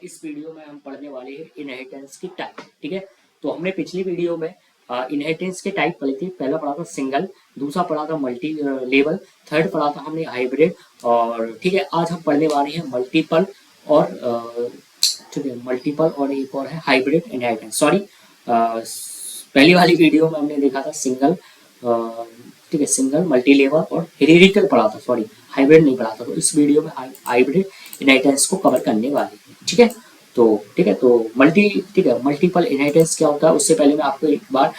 इस वीडियो में हम पढ़ने वाले हैं इनहेरिटेंस की टाइप। ठीक है, तो हमने पिछली वीडियो में इनहेरिटेंस के टाइप पढ़े थे। पहला पढ़ा था सिंगल, दूसरा पढ़ा था मल्टी लेवल, थर्ड पढ़ा था हमने हाइब्रिड। और ठीक है, आज हम पढ़ने वाले हैं मल्टीपल और ठीक है मल्टीपल और एक और है हाइब्रिड इनहेरिटेंस। सॉरी, पहली वाली वीडियो में हमने देखा था सिंगल, ठीक है सिंगल, मल्टी लेवल और हेरिडिटल पढ़ा था। सॉरी, हाइब्रिड नहीं पढ़ा था। तो इस वीडियो में हाइब्रिड इनहेरिटेंस को कवर करने वाले हैं। ठीक है, तो ठीक है, तो ठीक है मल्टीपल इनहेरिटेंस क्या होता है उससे पहले मैं आपको एक बार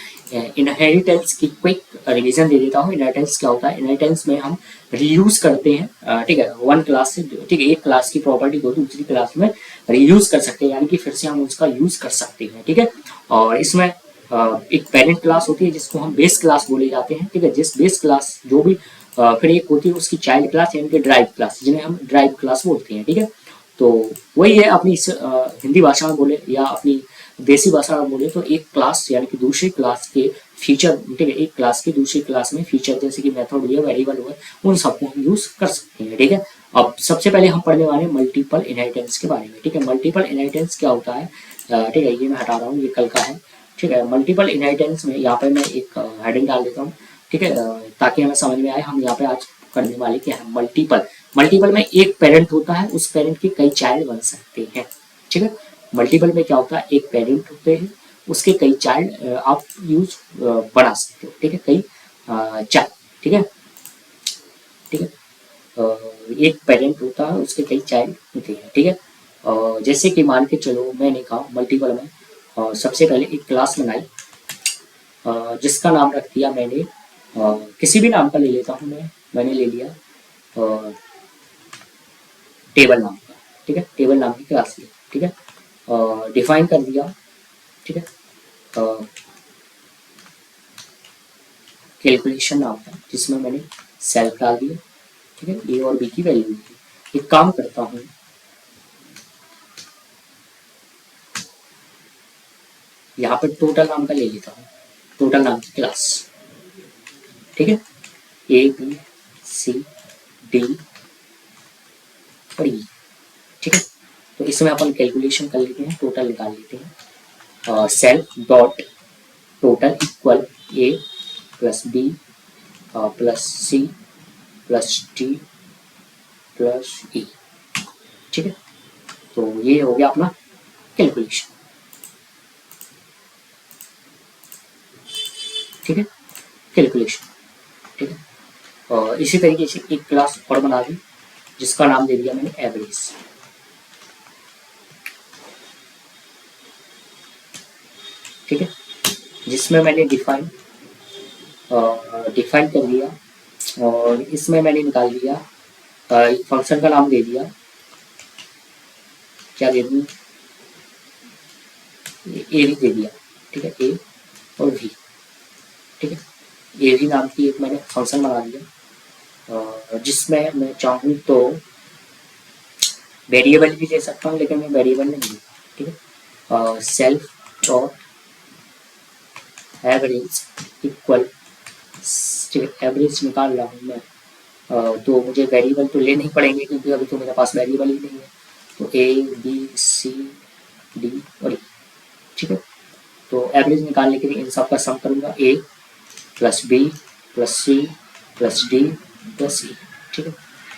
इनहेरिटेंस की क्विक रिवीजन दे देता हूँ। इनहेरिटेंस क्या होता है? इनहेरिटेंस में हम रीयूज करते हैं। ठीक है, वन क्लास से, ठीक है, एक क्लास की प्रॉपर्टी को दूसरी क्लास में रीयूज कर सकते हैं, यानी कि फिर से हम उसका यूज कर सकते हैं। ठीक है, और इसमें एक पेरेंट क्लास होती है जिसको हम बेस क्लास बोले जाते हैं। ठीक है, जिस बेस क्लास जो भी फिर एक होती है उसकी चाइल्ड क्लास यानी कि ड्राइव क्लास, जिन्हें हम ड्राइव क्लास बोलते हैं। ठीक है, तो वही है अपनी हिंदी भाषा में बोले या अपनी देसी भाषा में बोले तो एक क्लास यानी कि दूसरी क्लास के फीचर, ठीक है, एक क्लास की दूसरी क्लास में फीचर जैसे कि मेथड हुआ, वेरिएबल हुआ, उन सबको हम यूज कर सकते हैं। ठीक है, अब सबसे पहले हम पढ़ने वाले हैं मल्टीपल इनहेरिटेंस के बारे में। ठीक है, मल्टीपल इनहेरिटेंस क्या होता है? ठीक है, ये मैं हटा रहा हूँ, ये कल का है। ठीक है, मल्टीपल इनहेरिटेंस में यहाँ पे मैं एक हेडिंग डाल देता हूँ। ठीक है, ताकि हमें समझ में आए हम यहाँ पे आज करने वाले क्या है। मल्टीपल, मल्टीपल में एक पेरेंट होता है, उस पेरेंट के कई चाइल्ड बन सकते हैं। ठीक है, मल्टीपल में क्या होता है? एक पेरेंट होते हैं, उसके कई चाइल्ड आप यूज बना सकते हो। ठीक है, कई चाइल्ड। ठीक है, ठीक है, एक पेरेंट होता है, उसके कई चाइल्ड होते हैं। ठीक है, जैसे कि मान के चलो मैंने कहा मल्टीपल में सबसे पहले एक क्लास बनाई जिसका नाम रख दिया मैंने, किसी भी नाम का ले लेता हूँ मैंने ले लिया टेबल नाम का। ठीक है, टेबल नाम की क्लास ली। ठीक है, डिफाइन कर दिया। ठीक है, कैलकुलेशन नाम था जिसमें मैंने सेल्फ डाल दिया। ठीक है, ए और बी की वैल्यू दी। एक काम करता हूँ, यहाँ पर टोटल नाम का ले लेता हूँ, टोटल नाम की क्लास। ठीक है, ए बी सी डी और ई। ठीक है, तो इसमें अपन कैलकुलेशन कर लेते हैं, टोटल निकाल लेते हैं। Self dot total equal A plus B plus C plus D plus E. ठीक है, तो ये हो गया अपना कैलकुलेशन। ठीक है, कैलकुलेशन। ठीक है, और इसी तरीके से एक क्लास और बना दी जिसका नाम दे दिया मैंने एवरेज। ठीक है, जिसमें मैंने डिफाइन कर दिया और इसमें मैंने निकाल दिया एक फंक्शन का नाम दे दिया, क्या दे दूँ, ए भी दे दिया। ठीक है, ए और वी। ठीक है, ए वी नाम की एक मैंने फंक्शन बना दिया जिसमें मैं चाहूँ तो वेरिएबल भी दे सकता हूँ, लेकिन मैं वेरिएबल नहीं दूँगा। ठीक है, self dot average equal, average निकाल रहा हूँ मैं, तो मुझे वेरिएबल तो लेने ही पड़ेंगे क्योंकि अभी तो मेरे पास वेरिएबल ही नहीं है। तो ए बी सी डी और ई। ठीक है, तो एवरेज निकालने के लिए इन सब का सम करूँगा, A plus B plus C plus D plus E. ठीक है,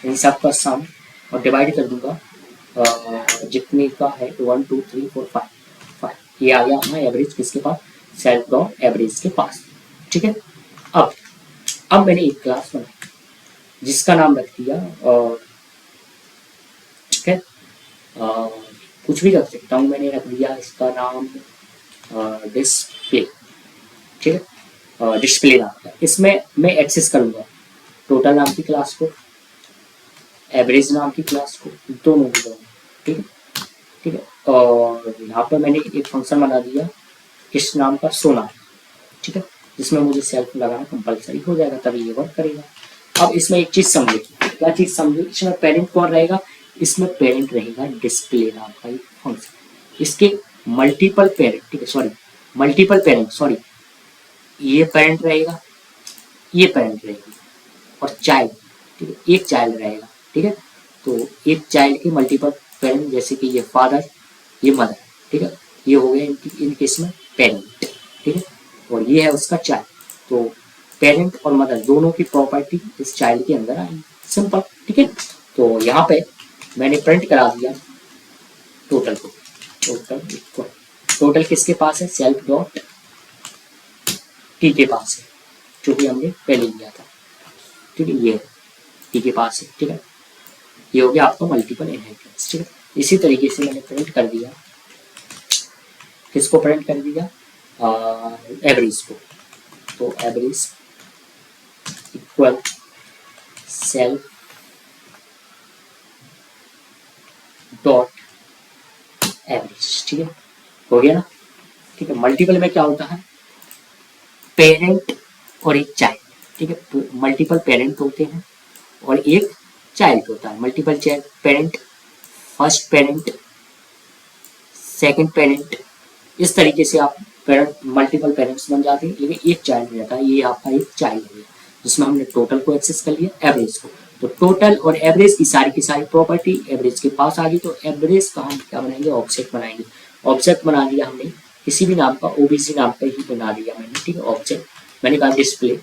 इन सब का सम और डिवाइड कर दूंगा जितने का है 1 2 3 4 5। ये आ गया अपना एवरेज किसके पास? सेल्फ डॉट एवरेज के पास। ठीक है, अब मैंने एक क्लास बनाई जिसका नाम रख दिया, ठीक है, कुछ भी रख सकता हूँ, मैंने रख दिया इसका नाम डिस्प्ले। ठीक है, डिस्प्ले नाम का। इसमें मैं एक्सेस करूँगा टोटल नाम की क्लास को, एवरेज नाम की क्लास को, दोनों को दूंगा। ठीक है, ठीक है, और यहाँ पर मैंने एक फंक्शन बना दिया किस नाम का? सोना। ठीक है, जिसमें मुझे सेल्फ लगाना कंपलसरी हो जाएगा तभी ये वर्क करेगा। अब इसमें एक चीज समझे, क्या चीज समझे? इसमें पेरेंट कौन रहेगा? इसमें पेरेंट रहेगा डिस्प्ले नाम का एक फंक्शन। इसके मल्टीपल पेरेंट, ठीक है, सॉरी मल्टीपल पेरेंट, सॉरी, ये पेरेंट रहेगा, ये पेरेंट रहेगी और चाइल्ड, ठीक है, एक चाइल्ड रहेगा। ठीक है, तो एक चाइल्ड के मल्टीपल पेरेंट, जैसे कि ये फादर ये मदर, ठीक है, ये हो गया इन केस में पेरेंट, ठीक है, और ये है उसका चाइल्ड। तो पेरेंट और मदर दोनों की प्रॉपर्टी इस चाइल्ड के अंदर आएगी, सिंपल, ठीक है। तो यहाँ पे मैंने प्रिंट करा दिया टोटल को, टोटल किसके पास है, सेल्फ डॉट टी के पास है, जो कि हमने पहले लिया था, ठीक है, ये टी के पास है, ठीक है। ये हो गया आपका मल्टीपल इनहेरिटेंस, ठीक है। इसी तरीके से मैंने प्रिंट कर दिया, किसको प्रिंट कर दिया, एवरेज को। तो average equal self dot average, ठीक है, हो गया ना, ठीक है। मल्टीपल में क्या होता है, पेरेंट और एक चाइल्ड, ठीक है, मल्टीपल पेरेंट होते हैं और एक चाइल्ड होता है। Multiple child parent, first parent, second parent, इस तरीके से आप पेरेंट मल्टीपल पेरेंट्स बन जाते हैं, लेकिन एक चाइल्ड रहता है। ये आपका एक चाइल्ड है जिसमें हमने टोटल को एक्सेस कर लिया, एवरेज को। तो टोटल और एवरेज की सारी प्रॉपर्टी एवरेज के पास आ गई। तो एवरेज का हम क्या बनाएंगे, ऑब्जेक्ट बनाएंगे। ऑब्जेक्ट बना दिया हमने किसी भी नाम का, ओबीसी नाम का ही बना दिया मैंने, ठीक है। ऑब्जेक्ट मैंने कहा डिस्प्ले,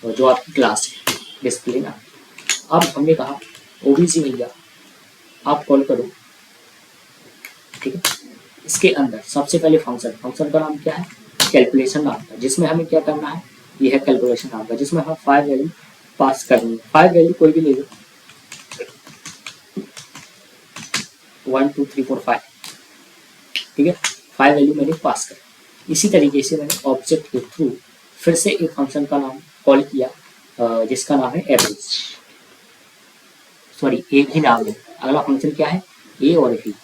और जो आपकी क्लास है डिस्प्ले ना। अब हमने कहा ओबीसी भैया आप कॉल करो, ठीक है। इसके अंदर सबसे पहले फंक्शन का नाम क्या है, कैलकुलेशन नाम का, जिसमें हमें क्या करना है, ये है कैलकुलेशन नाम का, जिसमें हम 5 वैल्यू पास करनी है। 5 वैल्यू कोई भी ले लो, 1 2 3 4 5, ठीक है। 5 वैल्यू मैंने पास कर। इसी तरीके से मैंने ऑब्जेक्ट के थ्रू फिर से एक फंक्शन का नाम कॉल किया, जिसका नाम है एवरेज, सॉरी एक ही नाम है। अगला फंक्शन क्या है, ए और बी,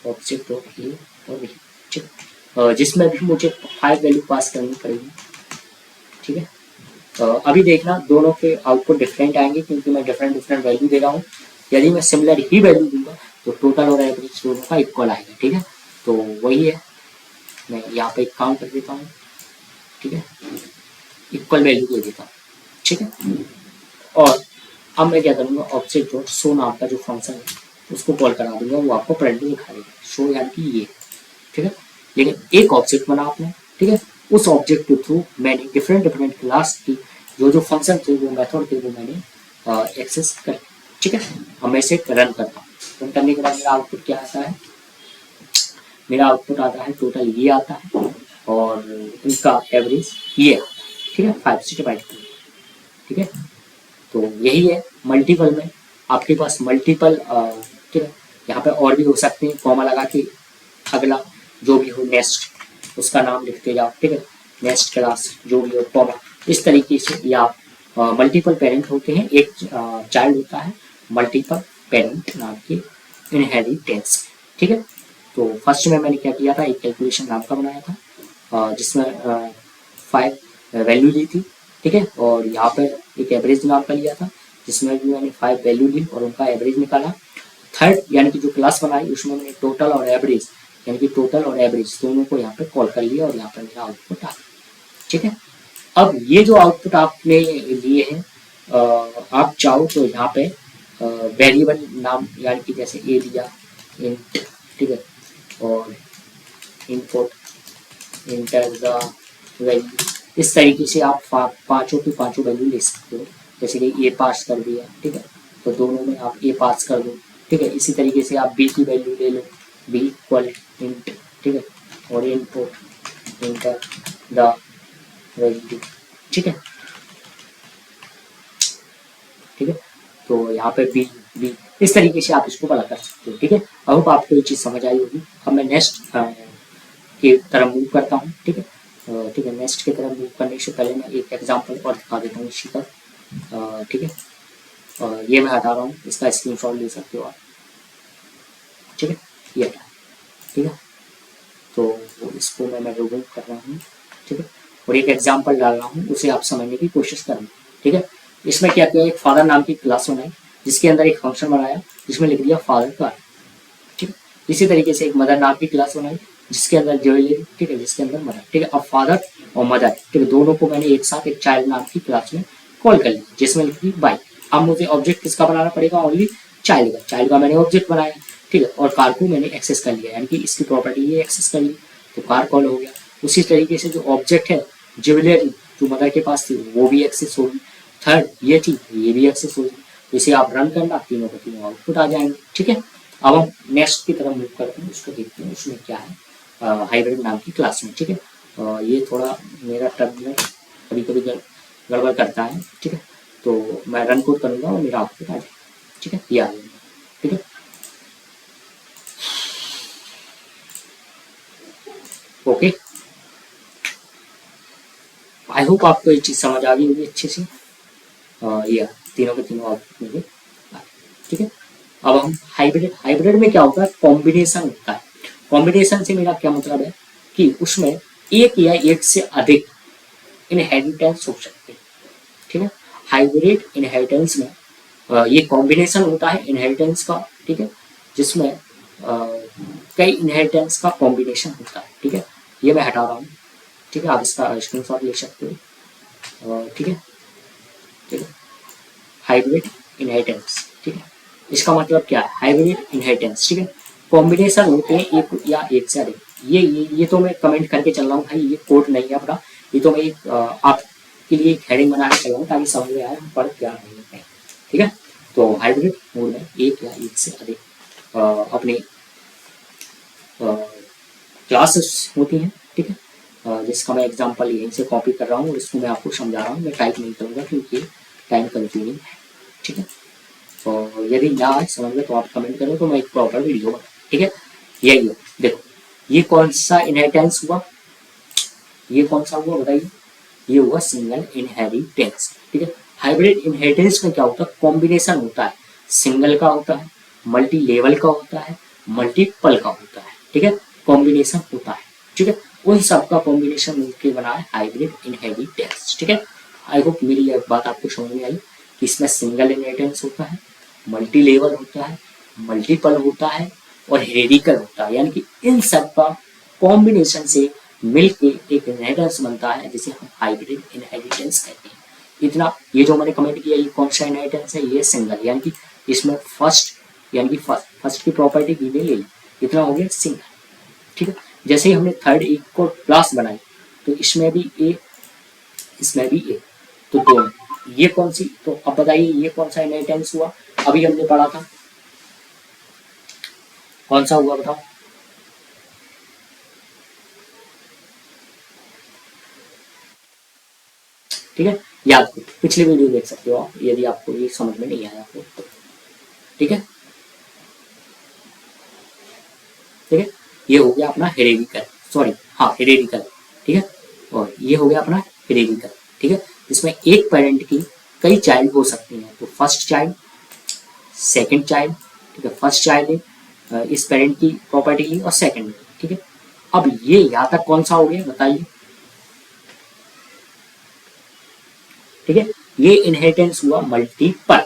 ऑब्जेक्ट ऑफ ए और बी, ठीक, जिसमें भी मुझे 5 वैल्यू पास करनी पड़ेगी, ठीक है। अभी देखना दोनों के आउटपुट डिफरेंट आएंगे, क्योंकि मैं डिफरेंट वैल्यू दे रहा हूँ। यदि मैं सिमिलर ही वैल्यू दूंगा तो टोटल और एवरेज दोनों का इक्वल आएगा, ठीक है। तो वही है, मैं यहाँ पे एक काम कर देता हूँ, ठीक है, इक्वल वैल्यू दे देता हूँ, ठीक है। और अब मैं क्या करूँगा, ऑब्जेक्ट डॉट शो नाम का जो फंक्शन है उसको कॉल करा दूंगा, वो आपको प्रिंट में दिखा देगा, शो यानी कि ये, ठीक है। लेकिन एक ऑब्जेक्ट बना आपने, ठीक है, उस ऑब्जेक्ट के थ्रू मैंने डिफरेंट क्लास की जो फंक्शन थे, वो मेथड थे, वो मैंने एक्सेस कर, ठीक है। अब मैं इसे रन करता हूँ। रन करने के बाद मेरा आउटपुट क्या आता है, मेरा आउटपुट आता है टोटल ये आता है, और इनका एवरेज ये आता है, ठीक है, 5 से डिवाइड कर, ठीक है। तो यही है मल्टीपल में, आपके पास मल्टीपल, ठीक है, यहाँ पे और भी हो सकते हैं, कॉमा लगा के अगला जो भी हो नेक्स्ट उसका नाम लिखते जाओ, ठीक है, नेक्स्ट क्लास जो भी हो कॉमा, इस तरीके से। या मल्टीपल पेरेंट होते हैं, एक चाइल्ड होता है, मल्टीपल पेरेंट नाम के इनहेरिटेंस, ठीक है। तो फर्स्ट में मैंने क्या किया था, एक कैलकुलेशन नाम का बनाया था, जिसमें 5 वैल्यू ली थी, ठीक है, और यहाँ पर एक एवरेज नाम का लिया था, जिसमें भी मैंने 5 वैल्यू ली और उनका एवरेज निकाला। थर्ड यानी कि जो क्लास बनाई उसमें मैंने टोटल और एवरेज, यानी कि टोटल और एवरेज दोनों को यहाँ पे कॉल कर लिया, और यहाँ पर मेरा आउटपुट आ गया, ठीक है। अब ये जो आउटपुट आपने लिए हैं, आप चाहो तो यहाँ पे वेरिएबल नाम, यानी कि जैसे ए दिया इंट, ठीक है, और इनपुट इंटर द वैल्यू, इस तरीके से आप पांचों की पांचों वैल्यू ले सकते हो। जैसे कि ए पास कर दिया, ठीक है, तो दोनों में आप ए पास कर दो, ठीक है। इसी तरीके से आप बी की वैल्यू ले लो, बी इक्वल इंट, ठीक है, और इनपुट इंटर द वैल्यू, ठीक है, ठीक है। तो यहाँ पे बी बी इस तरीके से आप इसको बड़ा कर सकते हो, ठीक है। अब आपको ये चीज़ समझ आई होगी। अब मैं नेक्स्ट की तरफ मूव करता हूँ, ठीक है, ठीक है। नेक्स्ट की तरफ मूव करने से पहले मैं एक एग्जांपल और दिखा देता हूँ इसी का, ठीक है। ये मैं हटा रहा हूँ, इसका स्क्रीनशॉट ले सकते हो आप, ठीक है, ये हटा, ठीक है। तो इसको मैं रिमूव कर रहा हूँ, ठीक है, और एक एग्जांपल डाल रहा हूँ, उसे आप समझने की कोशिश करना, ठीक है। इसमें क्या किया, एक फादर नाम की क्लास बनाई, जिसके अंदर एक फंक्शन बनाया, जिसमें लिख दिया फादर का, ठीक है। इसी तरीके से एक मदर नाम की क्लास बनाई, जिसके अंदर ज्वेलरी, ठीक है, जिसके अंदर मदर, ठीक है। अब फादर और मदर, ठीक है, दोनों को मैंने एक साथ एक चाइल्ड नाम की क्लास में कॉल कर लिया, जिसमें लिख दी बाई। अब मुझे ऑब्जेक्ट किसका बनाना पड़ेगा, ओनली चाइल्ड का। चाइल्ड का मैंने ऑब्जेक्ट बनाया, ठीक है, और कार को मैंने एक्सेस कर लिया, यानी कि इसकी प्रॉपर्टी ये एक्सेस कर ली, तो कार कॉल हो गया। उसी तरीके से जो ऑब्जेक्ट है ज्वेलरी जो मदर के पास थी वो भी एक्सेस होगी, थर्ड ये थी ये भी एक्सेस होगी, तो इसे आप रन करना, तीनों का तीनों आउटपुट आ जाएंगे। ठीक है, अब हम नेक्स्ट की तरफ मूव करते हैं, उसको देखते हैं उसमें क्या है हाइब्रिड नाम की क्लास में। ठीक है, ये थोड़ा मेरा टर्मिनल कभी कभी गड़बड़ करता है। ठीक है, तो मैं रन कोड करूँगा और मेरा आउटपुट आ जाएगा। ठीक है, ये आ जाएगा। ठीक है, ओके, आई होप आपको ये चीज़ समझ आ गई होगी अच्छे से। ये तीनों के तीनों आउटपुट में। ठीक है, अब हम हाइब्रिड, हाइब्रिड में क्या होता है, कॉम्बिनेशन होता है। कॉम्बिनेशन से मेरा क्या मतलब है कि उसमें एक या एक से अधिक इनहेरिटेंस हो सकते हैं। ठीक है, हाइब्रिड इनहेरिटेंस में ये कॉम्बिनेशन होता है इनहेरिटेंस का। ठीक है, जिसमें कई इनहेरिटेंस का कॉम्बिनेशन होता है। ठीक है, ये मैं हटा रहा हूँ। ठीक है, आप इसका स्क्रीनशॉट ले सकते हो। ठीक है, ठीक है, हाइब्रिड इनहेरिटेंस। ठीक है, इसका मतलब क्या है, हाइब्रिड इनहेरिटेंस। ठीक है, कॉम्बिनेशन होते हैं एक या एक से अधिक। ये तो मैं कमेंट करके चल रहा हूँ भाई, ये कोड नहीं है अपना, ये तो मैं एक आपके लिए एक हेडिंग बना के चल रहा हूँ ताकि समझ में आए हम पढ़ क्या रहे हैं। ठीक है, तो हाइब्रिड मोड में एक या एक से अधिक अपने क्लासेस होती हैं। ठीक है, जिसका मैं एग्जांपल यहीं से कॉपी कर रहा हूँ और इसको मैं आपको समझा रहा हूँ, मैं टाइप नहीं करूँगा क्योंकि टाइम कंज्यूमिंग है। ठीक है, तो यदि ना आए समझ में तो आप कमेंट करो तो मैं एक प्रॉपर वीडियो बना। ठीक है, यही है, देखो ये कौन सा इनहेरिटेंस हुआ, ये कौन सा हुआ बताइए, ये हुआ सिंगल इनहेरिटेंस। ठीक है, हाइब्रिड इनहेरिटेंस में क्या होता है, कॉम्बिनेशन होता है, सिंगल का होता है, मल्टी लेवल का होता है, मल्टीपल का होता है। ठीक है, कॉम्बिनेशन होता है। ठीक है, उन सब का कॉम्बिनेशन मिलकर बना है हाइब्रिड इनहेरिटेंस। ठीक है, आई होप मेरी यह बात आपको समझ में आई कि इसमें सिंगल इनहेरिटेंस होता है, मल्टी लेवल होता है, मल्टीपल होता है और हेरिडिकल होता है, यानी कि इन सब का कॉम्बिनेशन से मिलके एक इनहेरिटेंस बनता है जिसे हम हाइब्रिड इनहेरिटेंस कहते हैं। इतना, ये जो मैंने कमेंट किया ये कौन सा इनहेरिटेंस है, ये सिंगल, यानी कि इसमें फर्स्ट यानी कि फर्स्ट की प्रॉपर्टी बी ने ले ली, इतना हो गया सिंगल। ठीक है, जैसे ही हमने थर्ड ए को क्लास बनाई तो इसमें भी ए, इसमें भी ए, तो दोनों, ये कौन सी, तो अब बताइए ये कौन सा इनहेरिटेंस हुआ, अभी हमने पढ़ा था, कौन सा हुआ बताओ। ठीक है, याद करो, पिछली वीडियो देख सकते हो आप यदि आपको ये समझ में नहीं आया तो। ठीक है, ठीक है, ये हो गया अपना हेरेडिकल, सॉरी हाँ हेरेडिकल। ठीक है, और ये हो गया अपना हेरेडिकल। ठीक है, इसमें एक पेरेंट की कई चाइल्ड हो सकती हैं, तो फर्स्ट चाइल्ड, सेकंड चाइल्ड। ठीक है, फर्स्ट चाइल्ड ने इस पेरेंट की प्रॉपर्टी ली और सेकंड। ठीक है, अब ये यहाँ तक कौन सा हो गया बताइए। ठीक है, ये इनहेरिटेंस हुआ मल्टीपल।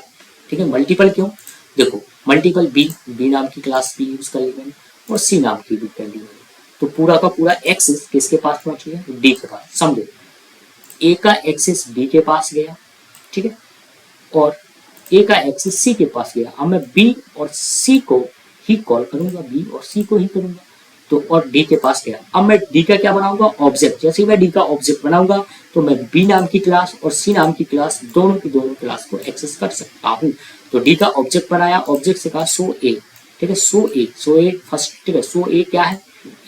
ठीक है, मल्टीपल क्यों, देखो मल्टीपल बी नाम की क्लास भी यूज कर ली मैंने और सी नाम की भी कर ली मैंने, तो पूरा का पूरा एक्सेस किसके पास पहुंच गया, डी के पास। समझो, ए का एक्सेस बी के पास गया, ठीक है, और ए का एक्सेस सी के पास गया। अब मैं बी और सी को ही कॉल करूंगा, बी और सी को ही करूंगा, तो और डी के पास गया। अब मैं डी का क्या बनाऊंगा, ऑब्जेक्ट। जैसे ही मैं डी का ऑब्जेक्ट बनाऊंगा तो मैं बी नाम की क्लास और सी नाम की क्लास दोनों की दोनों क्लास को एक्सेस कर सकता हूँ। तो डी का ऑब्जेक्ट बनाया, ऑब्जेक्ट से कहा सो ए। ठीक है, सो ए फर्स्ट। ठीक है, सो ए क्या है,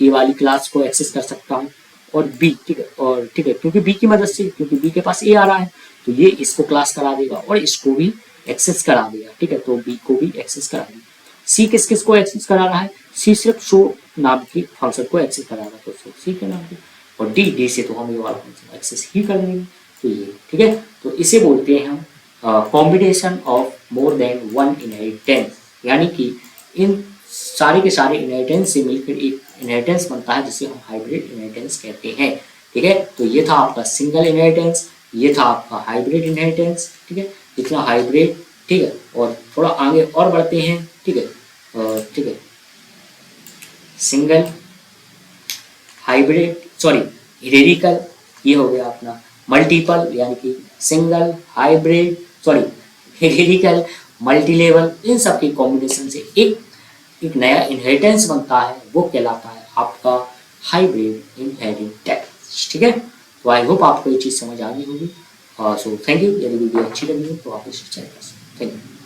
ए वाली क्लास को एक्सेस कर सकता हूँ और बी। ठीक है, और ठीक है, क्योंकि बी की मदद से, क्योंकि बी के पास ए आ रहा है तो ये इसको क्लास करा देगा और इसको भी एक्सेस करा देगा। ठीक है, तो बी को भी एक्सेस करा देगा। सी किस किस को एक्सेस करा रहा है, सी सिर्फ शो नाम की फंक्शन को एक्सेस करा रहा है, तो शो सी के नाम की, और डी डी से तो हम ये वाला फंक्शन एक्सेस ही कर देंगे। तो ये ठीक है, तो इसे बोलते हैं हम combination of more than one inheritance, यानी कि इन सारे के सारे इनहेरिटेंस से मिलकर एक इनहेरिटेंस बनता है जिसे हम हाइब्रिड इनहेरिटेंस कहते हैं। ठीक है, तो ये था आपका सिंगल इनहेरिटेंस, ये था आपका हाइब्रिड इनहेरिटेंस। ठीक है, इतना हाइब्रिड। ठीक है, और थोड़ा आगे और बढ़ते हैं। ठीक है, ठीक है, सिंगल, हाइब्रिड, सॉरी हेरेडिकल, ये हो गया अपना मल्टीपल, यानी कि single, hybrid, sorry hierarchical, multi level, इन सब के कॉम्बिनेशन से एक एक नया इनहेरिटेंस बनता है, वो कहलाता है आपका हाइब्रिड इनहेरिटेंस। ठीक है, तो आई होप आपको ये चीज़ समझ आ गई होगी। So thank you. यदि वीडियो अच्छी लगी हो तो आप इसे शेयर कर सकते हैं। Thank you.